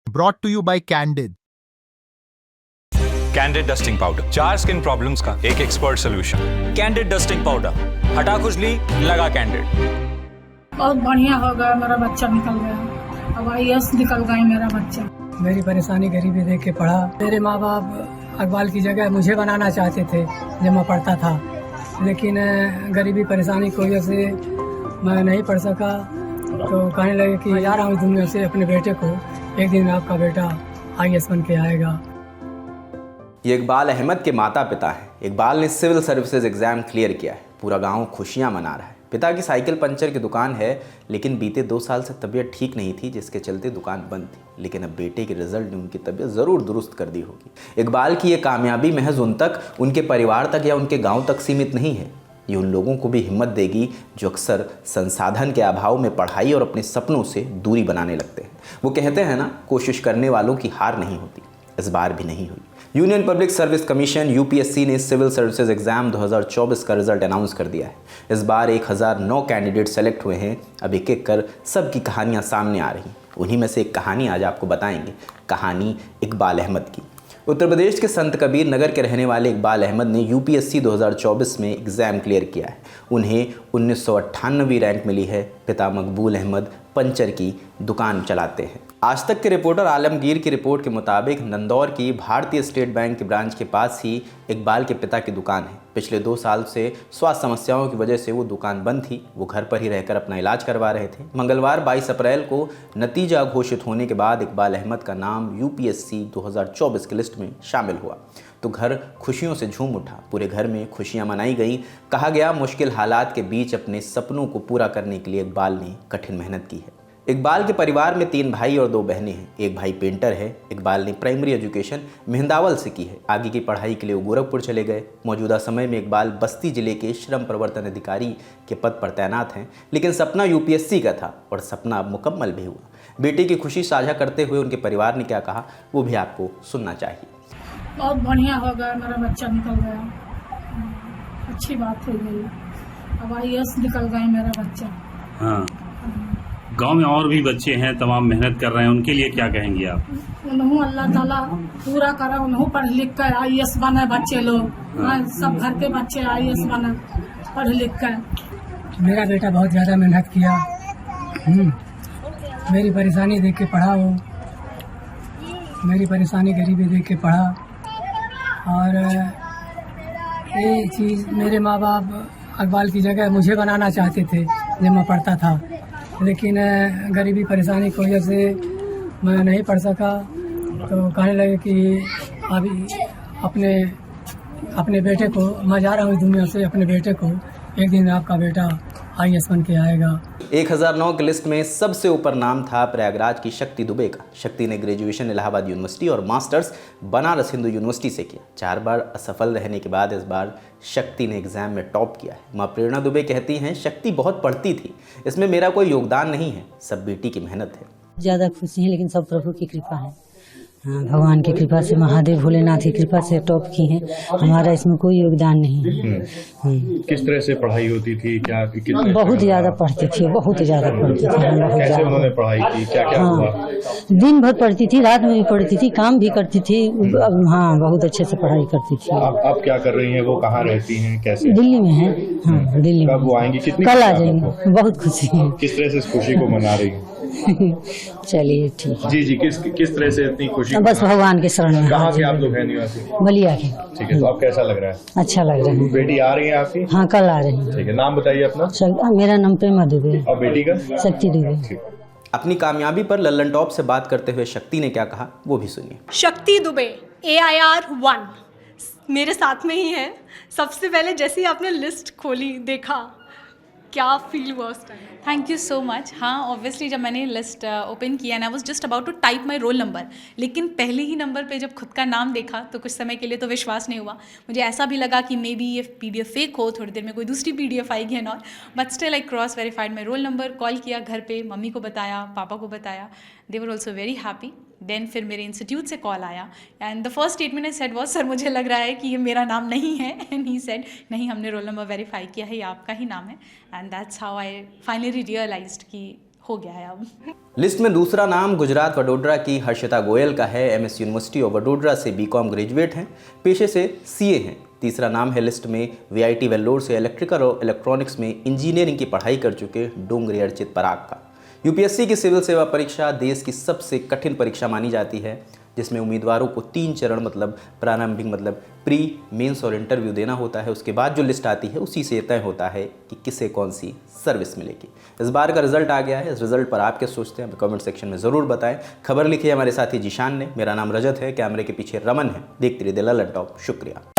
Brought to you by Candid. Candid dusting powder, 4 skin problems का एक expert solution. Candid dusting powder, हटा खुजली, लगा कैंडिड। बहुत बढ़िया हो गया, मेरा बच्चा निकल गया। अब IAS निकल गई मेरा बच्चा। मेरी परेशानी गरीबी देख के पढ़ा। मेरे माँ बाप अकबाल की जगह मुझे बनाना चाहते थे जब मैं पढ़ता था, लेकिन गरीबी परेशानी की वजह से मैं नहीं पढ़ सका। तो कहने लगे कि जा रहा हूँ दुनिया से अपने बेटे को, एक दिन आपका बेटा IAS बन के आएगा। ये इकबाल अहमद के माता पिता हैं। इकबाल ने सिविल सर्विसेज एग्ज़ाम क्लियर किया है। पूरा गांव खुशियां मना रहा है। पिता की साइकिल पंचर की दुकान है, लेकिन बीते 2 साल से तबीयत ठीक नहीं थी, जिसके चलते दुकान बंद थी। लेकिन अब बेटे के रिजल्ट ने उनकी तबीयत ज़रूर दुरुस्त कर दी होगी। इकबाल की ये कामयाबी महज उन तक, उनके परिवार तक या उनके गाँव तक सीमित नहीं है। ये उन लोगों को भी हिम्मत देगी जो अक्सर संसाधन के अभाव में पढ़ाई और अपने सपनों से दूरी बनाने लगते हैं। वो कहते हैं ना, कोशिश करने वालों की हार नहीं होती। इस बार भी नहीं हुई। Union public service commission UPSC ने सिविल सर्विसेज एग्जाम 2024 का रिजल्ट अनाउंस कर दिया है। इस बार 1009 कैंडिडेट सेलेक्ट हुए हैं। अब एक एक कर सबकी कहानियां सामने आ रही हैं। उन्हीं में से एक कहानी आज आपको बताएंगे, कहानी इकबाल अहमद की। उत्तर प्रदेश के संत कबीर नगर के रहने वाले इकबाल अहमद ने UPSC 2024 में एग्ज़ाम क्लियर किया है। उन्हें 1998वीं रैंक मिली है। पिता मकबूल अहमद पंचर की दुकान चलाते हैं। आज तक के रिपोर्टर आलमगीर की रिपोर्ट के मुताबिक नंदौर की भारतीय स्टेट बैंक के ब्रांच के पास ही इकबाल के पिता की दुकान है। पिछले 2 साल से स्वास्थ्य समस्याओं की वजह से वो दुकान बंद थी। वो घर पर ही रहकर अपना इलाज करवा रहे थे। मंगलवार 22 अप्रैल को नतीजा घोषित होने के बाद इकबाल अहमद का नाम UPSC 2024 की लिस्ट में शामिल हुआ तो घर खुशियों से झूम उठा। पूरे घर में खुशियां मनाई गई। कहा गया, मुश्किल हालात के बीच अपने सपनों को पूरा करने के लिए इकबाल ने कठिन मेहनत की है। इकबाल के परिवार में 3 भाई और 2 बहनें हैं। एक भाई पेंटर है। इकबाल ने प्राइमरी एजुकेशन मेहंदावल से की है। आगे की पढ़ाई के लिए वो गोरखपुर चले गए। मौजूदा समय में इकबाल बस्ती जिले के श्रम प्रवर्तन अधिकारी के पद पर तैनात हैं। लेकिन सपना UPSC का था और सपना अब मुकम्मल भी हुआ। बेटे की खुशी साझा करते हुए उनके परिवार ने क्या कहा, वो भी आपको सुनना चाहिए। बहुत बढ़िया हो गया, मेरा बच्चा निकल गया। अच्छी बात हो गई। अब IAS निकल गई मेरा बच्चा। हाँ, गांव में और भी बच्चे हैं, तमाम मेहनत कर रहे हैं, उनके लिए क्या कहेंगे आप? उन्होंने अल्लाह ताला पूरा करा, उन्होंने पढ़ लिख कर IAS बने बच्चे लोग। हाँ, सब घर के बच्चे IAS बने पढ़ लिख कर। मेरा बेटा बहुत ज़्यादा मेहनत किया। मेरी परेशानी देख के पढ़ा वो। मेरी परेशानी गरीबी देख के पढ़ा। और ये चीज़ मेरे माँ बाप अकबाल की जगह मुझे बनाना चाहते थे जब मैं पढ़ता था, लेकिन गरीबी परेशानी की वजह से मैं नहीं पढ़ सका। तो कहने लगे कि अभी अपने बेटे को, मैं जा रहा हूँ दुनिया से, अपने बेटे को, एक दिन आपका बेटा IAS बन के आएगा। 1009 की लिस्ट में सबसे ऊपर नाम था प्रयागराज की शक्ति दुबे का। शक्ति ने ग्रेजुएशन इलाहाबाद यूनिवर्सिटी और मास्टर्स बनारस हिंदू यूनिवर्सिटी से किया। 4 बार असफल रहने के बाद इस बार शक्ति ने एग्जाम में टॉप किया है। माँ प्रेरणा दुबे कहती हैं, शक्ति बहुत पढ़ती थी, इसमें मेरा कोई योगदान नहीं है, सब बेटी की मेहनत है। ज़्यादा खुशी है, लेकिन सब प्रभु की कृपा है। हाँ, भगवान की कृपा से, महादेव भोलेनाथ की कृपा से टॉप की हैं। हमारा इसमें कोई योगदान नहीं है। किस तरह से पढ़ाई होती थी? क्या बहुत ज़्यादा पढ़ती थी, बहुत ज़्यादा पढ़ती थी। कैसे उन्होंने पढ़ाई की? क्या हुआ? दिन भर पढ़ती थी, रात में भी पढ़ती थी, काम भी करती थी। हाँ, बहुत अच्छे से पढ़ाई करती थी। आप क्या कर रही हैं? वो कहाँ रहती हैं? कैसे? दिल्ली में है। हाँ, दिल्ली में। कब वो आएंगी? कितनी? कल आ जाएंगी। बहुत खुशी है। किस तरह से इस खुशी को मना रही हैं? चलिए ठीक है। जी, किस तरह से इतनी खुशी? बस भगवान के शरण में। कहाँ के आप लोग हैं निवासी? बलिया के। ठीक है, तो आप कैसा लग रहा है? अच्छा लग रहा है। बेटी आ रही है आपकी? हाँ, कल आ रही है। ठीक है, नाम बताइए अपना। मेरा नाम प्रेमा दुबे। और बेटी का? शक्ति दुबे। अपनी कामयाबी पर लल्लन टॉप से बात करते हुए शक्ति ने क्या कहा, वो भी सुनिए। शक्ति दुबे AIR 1 मेरे साथ में ही है। सबसे पहले जैसे ही आपने लिस्ट खोली, देखा, क्या फील हुआ उस time? Thank you so much. हाँ, ऑब्वियसली जब मैंने लिस्ट ओपन किया and I was just about to type my roll number, लेकिन पहले ही नंबर पे जब खुद का नाम देखा तो कुछ समय के लिए तो विश्वास नहीं हुआ। मुझे ऐसा भी लगा कि मे बी ये PDF फेक हो, थोड़ी देर में कोई दूसरी PDF आएगी and all, but still I cross verified my roll number. Call किया घर पे, मम्मी को बताया, पापा को बताया, they were also very happy. Then फिर मेरे इंस्टीट्यूट से कॉल आया and the first statement I said was, sir मुझे लग रहा है कि ये मेरा नाम नहीं है। एंड ही सेड, नहीं, हमने रोल नंबर वेरीफाई किया है, ये आपका ही नाम है। And that's how I finally realised कि हो गया है अब। लिस्ट में दूसरा नाम गुजरात वडोदरा की हर्षिता गोयल का है। एमएस यूनिवर्सिटी ऑफ वडोदरा से बीकॉम ग्रेजुएट हैं, पेशे से सीए हैं। तीसरा नाम है लिस्ट में वीआईटी वेल्लोर से इलेक्ट्रिकल और इलेक्ट्रॉनिक्स में इंजीनियरिंग की पढ़ाई कर चुके डोंगरी अर्चित पराग का। यूपीएससी की सिविल सेवा परीक्षा देश की सबसे कठिन परीक्षा मानी जाती है, जिसमें उम्मीदवारों को 3 चरण मतलब प्रारंभिक मतलब प्री, मेंस और इंटरव्यू देना होता है। उसके बाद जो लिस्ट आती है उसी से तय होता है कि किसे कौन सी सर्विस मिलेगी। इस बार का रिजल्ट आ गया है। इस रिजल्ट पर आप क्या सोचते हैं हमें कमेंट सेक्शन में ज़रूर बताएं। खबर लिखी है हमारे साथी जीशान ने। मेरा नाम रजत है, कैमरे के पीछे रमन है। देखते रहिए ललन टॉप। शुक्रिया।